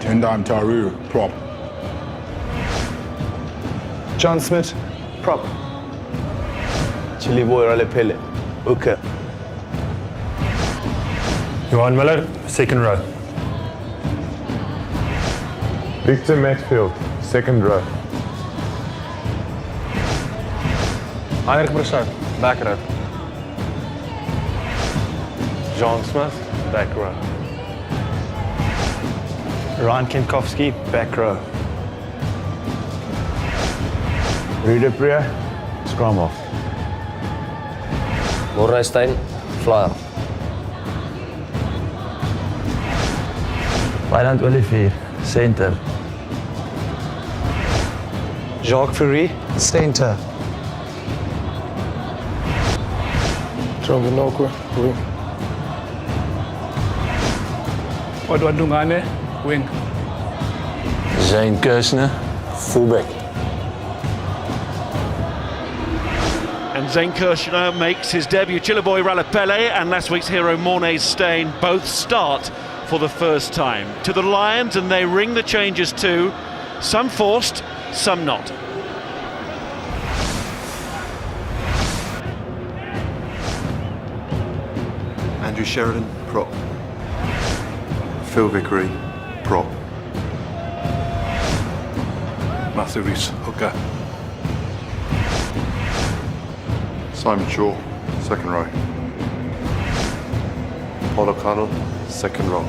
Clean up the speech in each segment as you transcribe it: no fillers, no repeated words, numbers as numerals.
Tendam Taru, prop. John Smith, prop. Chili Boy Ralepele, hooker. Johan Miller, second row. Victor Matfield, second row. Heinrich Broussard, back row. John Smith, back row. Ryan Kienkowski, back row. Rudy Priya, scrum off. Morne Steyn, fly off. Weiland Olivier, center. Jacques Fury, Center. Trongenokwe, wing. Edward Dungane, wing. Zane Keusner, fullback. And Zane Kirshner makes his debut. Chiliboy Ralepele and last week's hero Morne Steyn both start for the first time. To the Lions, and they ring the changes too. Some forced, some not. Andrew Sheridan, prop. Phil Vickery, prop. Matthew Rees, hooker. Simon Shaw, second row. Paul O'Connell, second row.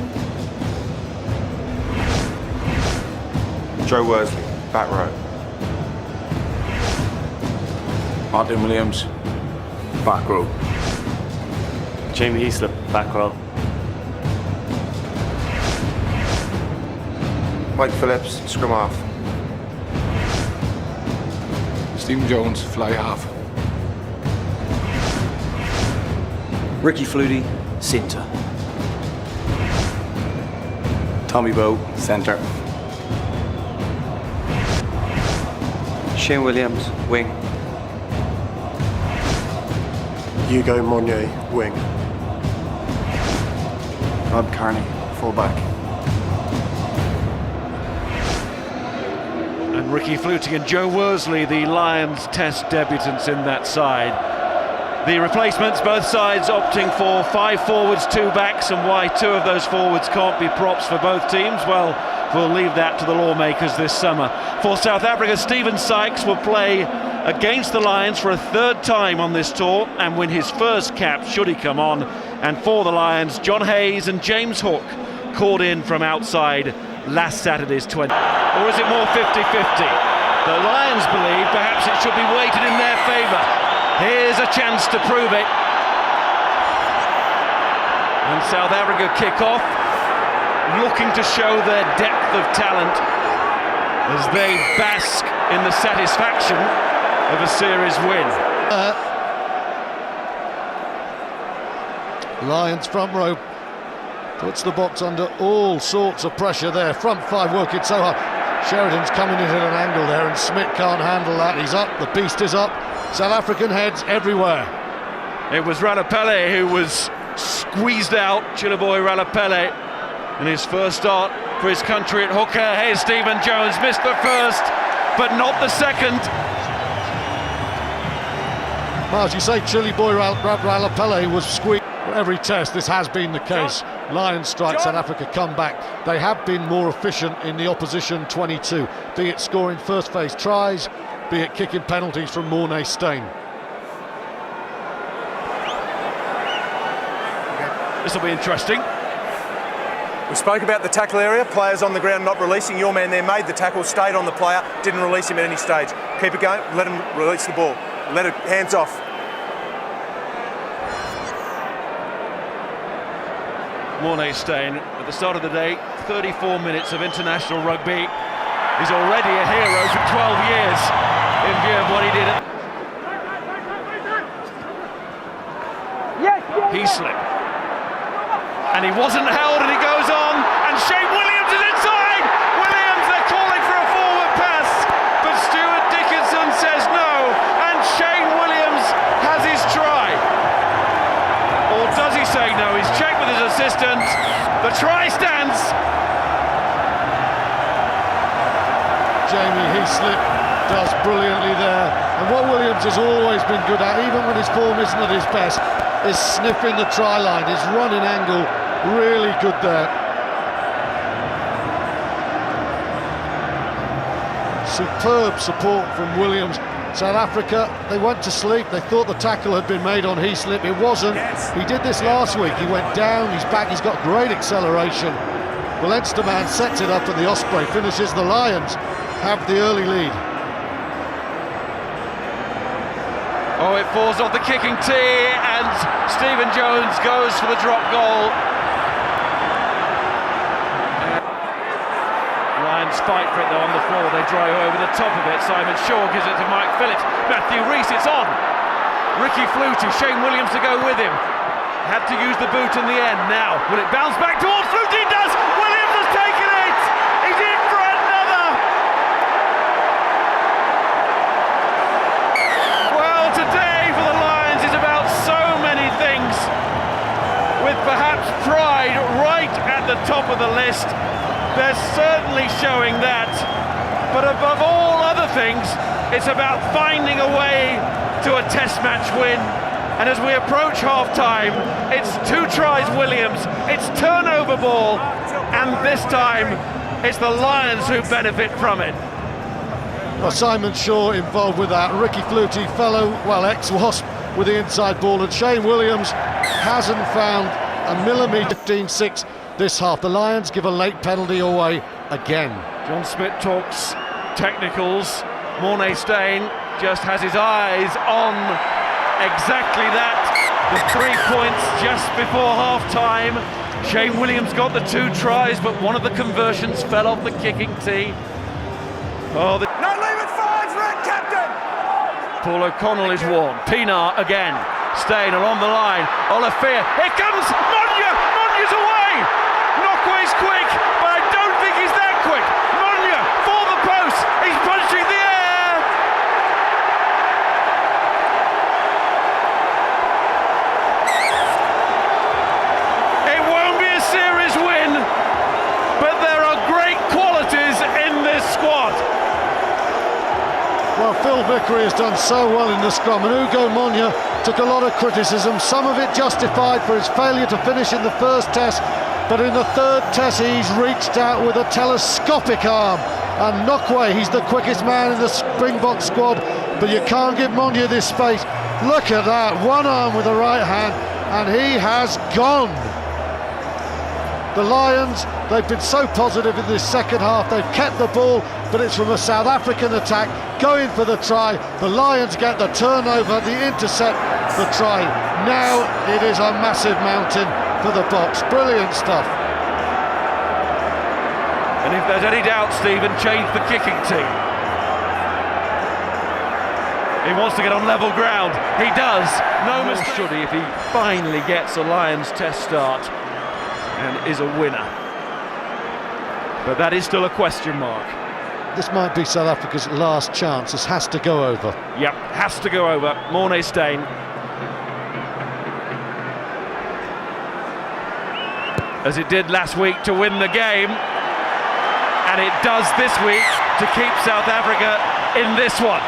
Joe Worsley, back row. Martin Williams, back row. Jamie Heaslip, back row. Mike Phillips, scrum half. Stephen Jones, fly half. Ricky Flutie, centre. Tommy Bowe, centre. Shane Williams, wing. Hugo Monnier, wing. Rob Carney, fullback. And Ricky Flutie and Joe Worsley, the Lions Test debutants in that side. The replacements, both sides opting for 5 forwards, 2 backs, and why 2 of those forwards can't be props for both teams, well, we'll leave that to the lawmakers this summer. For South Africa, Stephen Sykes will play against the Lions for a 3rd time on this tour and win his first cap should he come on. And for the Lions, John Hayes and James Hook called in from outside last Saturday's 20. Or is it more 50-50? The Lions believe perhaps it should be weighted in their favour. Here's a chance to prove it. And South Africa kick off, looking to show their depth of talent as they bask in the satisfaction of a series win. Lions front row puts the box under all sorts of pressure there. Front 5 working so hard. Sheridan's coming in at an angle there and Smith can't handle that. He's up, the beast is up. South African heads everywhere. It was Ralepele who was squeezed out. Chiliboy Ralepele in his first start for his country at hooker. Here's Stephen Jones, missed the first, but not the second. Well, as you say, Chiliboy Ralepele was squeezed. Every test, this has been the case. Lions strike, South Africa come back. They have been more efficient in the opposition 22, be it scoring first phase tries, be it kicking penalties from Morne Steyn. This will be interesting. We spoke about the tackle area, players on the ground not releasing. Your man there made the tackle, stayed on the player, didn't release him at any stage. Keep it going, let him release the ball. Let it, hands off. Morne Steyn, at the start of the day, 34 minutes of international rugby. He's already a hero for 12 years in view of what he did. He slipped. And he wasn't held, and he goes on, and Shane Williams is inside! Williams, the Jamie Heaslip does brilliantly there. And what Williams has always been good at, even when his form isn't at his best, is sniffing the try line. His running angle, really good there. Superb support from Williams. South Africa, they went to sleep. They thought the tackle had been made on Heaslip. It wasn't. He did this last week. He went down, he's back, he's got great acceleration. The Leinster man sets it up and the Osprey finishes. The Lions have the early lead. Oh, it falls off the kicking tee, and Stephen Jones goes for the drop goal. Lions fight for it though on the floor. They drive over the top of it. Simon Shaw gives it to Mike Phillips. Matthew Rees, it's on. Ricky Flutie, Shane Williams to go with him. Had to use the boot in the end. Now, will it bounce back towards Flutie? It does! Williams has taken it! He's in for another! Well, today for the Lions is about so many things, with perhaps pride right at the top of the list. They're certainly showing that, but above all other things, it's about finding a way to a test match win. And as we approach half-time, it's 2 tries Williams, it's turnover ball, and this time it's the Lions who benefit from it. Well, Simon Shaw involved with that. Ricky Flutie, fellow, well, ex-Wasp with the inside ball, and Shane Williams hasn't found a millimetre. 15-6 this half. The Lions give a late penalty away again. John Smith talks technicals. Mornay Steyn just has his eyes on exactly that. The 3 points just before half-time. Shane Williams got the 2 tries, but one of the conversions fell off the kicking tee. Oh, No, leave it 5, red captain! Paul O'Connell is warned. Pienaar again. Steyn along the line. Olafia. Here comes Monya! Monya's away! Nokway's quick, but I don't think he's that quick. Monya for the post. He's punching the air. It won't be a series win, but there are great qualities in this squad. Well, Phil Vickery has done so well in the scrum, and Ugo Monya took a lot of criticism, some of it justified for his failure to finish in the first test, but in the third test he's reached out with a telescopic arm, and Nokway, he's the quickest man in the Springboks squad, but you can't give Monya this space. Look at that, one arm with the right hand, and he has gone. The Lions, they've been so positive in this second half. They've kept the ball, but it's from a South African attack going for the try. The Lions get the turnover, the intercept, the try. Now it is a massive mountain for the Boks. Brilliant stuff. And if there's any doubt, Stephen, change the kicking team. He wants to get on level ground. He does. No mistake. Should he, if he finally gets a Lions test start and is a winner. But that is still a question mark. This might be South Africa's last chance. This has to go over. Yep, has to go over. Mornay Steyn. As it did last week to win the game. And it does this week to keep South Africa in this one.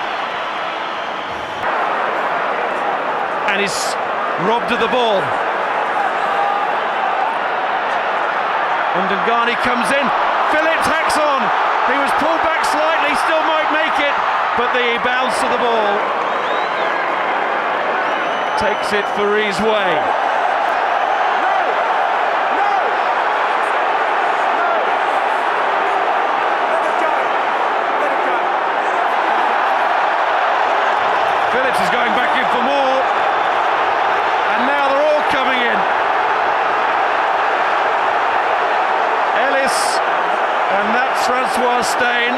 And he's robbed of the ball. Undungani comes in, Phillips hacks on, he was pulled back slightly, still might make it, but the bounce of the ball takes it Faree's way. Phillips is going back in for more, and now they're all coming in. And that's Francois Steyn.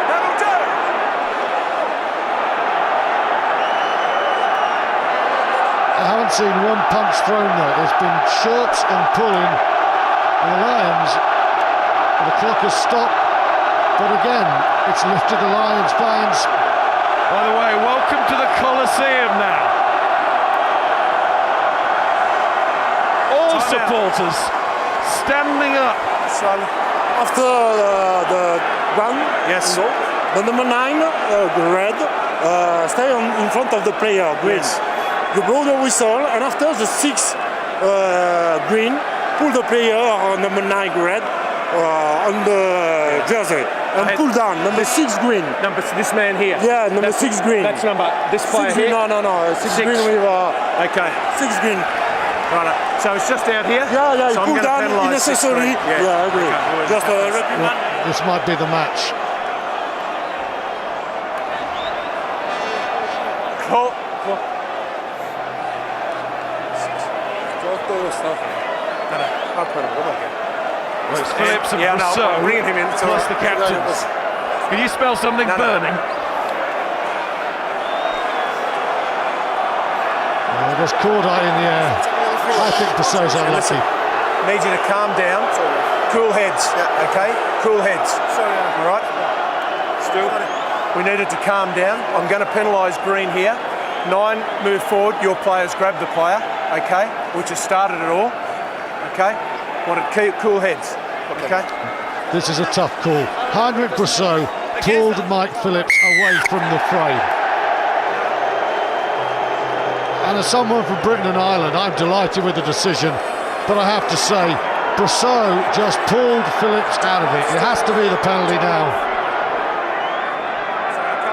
That'll do! I haven't seen one punch thrown there. There's been shirts and pulling. And the Lions, the clock has stopped. But again, it's lifted the Lions fans. By the way, welcome to the Coliseum now. All supporters standing up. Slowly. after the run, Yes. the number 9, red, stay in front of the player, green. Yes. You blow the whistle, and after the 6 green, pull the player on number 9 red on the jersey and pull down number 6 green. This man here. Yeah, number 6 green. That's this player 6 green. here. No. 6 green with Okay. 6 green. Right. So it's just out here. Yeah. So You I'm pull going to down penalise 6 unnecessary. green. Yeah, I agree. Okay. Just a reprimand. This might be the match. Cool. Well, it's Phillips and Brousseau, I'm bringing him in. plus the captains. Can you spell something burning? It was Corday in the air. I think Brousseau's unlucky. Need you to calm down. Cool heads. Okay? Cool heads. All right? Still. We needed to calm down. I'm going to penalise green here. 9, move forward. Your players grab the player. Okay? Which has started it all. Okay? Want to keep cool heads. Okay? This is a tough call. Heinrich Brousseau pulled Mike Phillips away from the frame. And as someone from Britain and Ireland, I'm delighted with the decision. But I have to say, Brousseau just pulled Phillips out of it. It has to be the penalty now.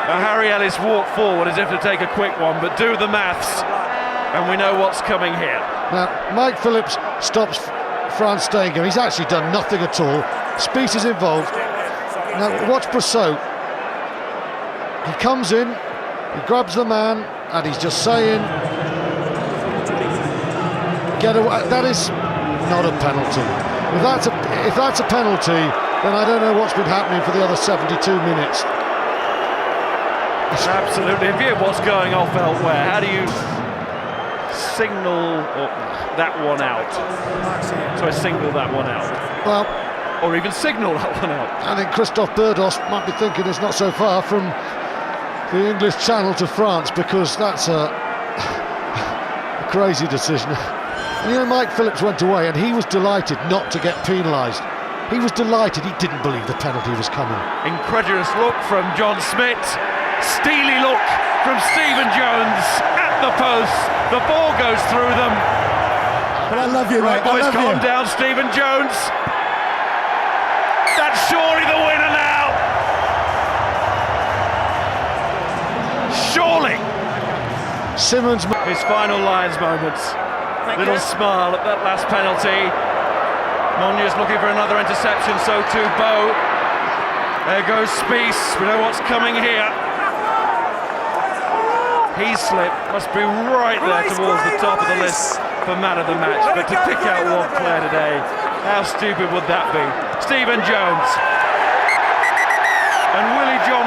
Now Harry Ellis walked forward as if to take a quick one, but do the maths, and we know what's coming here. Now, Mike Phillips stops Franz Steger. He's actually done nothing at all. Spieth is involved. Now, watch Brousseau. He comes in, he grabs the man, and he's just saying, get away. That is not a penalty. If that's a penalty, then I don't know what's been happening for the other 72 minutes. Absolutely. In view of what's going off elsewhere, how do you signal that one out? So I single that one out. Well, or even signal that one out. I think Christophe Burdos might be thinking it's not so far from the English Channel to France, because that's a crazy decision. And you know, Mike Phillips went away and he was delighted not to get penalised. He was delighted. He didn't believe the penalty was coming. Incredulous look from John Smith. Steely look from Stephen Jones at the post. The ball goes through them. But I love you, right, mate. boys, I love calm you. down, Stephen Jones. That's surely the winner now. Surely. Simmons. His final Lions moments. Little smile at that last penalty. Monya's looking for another interception, so too Bow. There goes Spieth. We know what's coming here. Heaslip must be right there towards the top of the list for man of the match. But to pick out one player today, how stupid would that be? Stephen Jones. And Willie John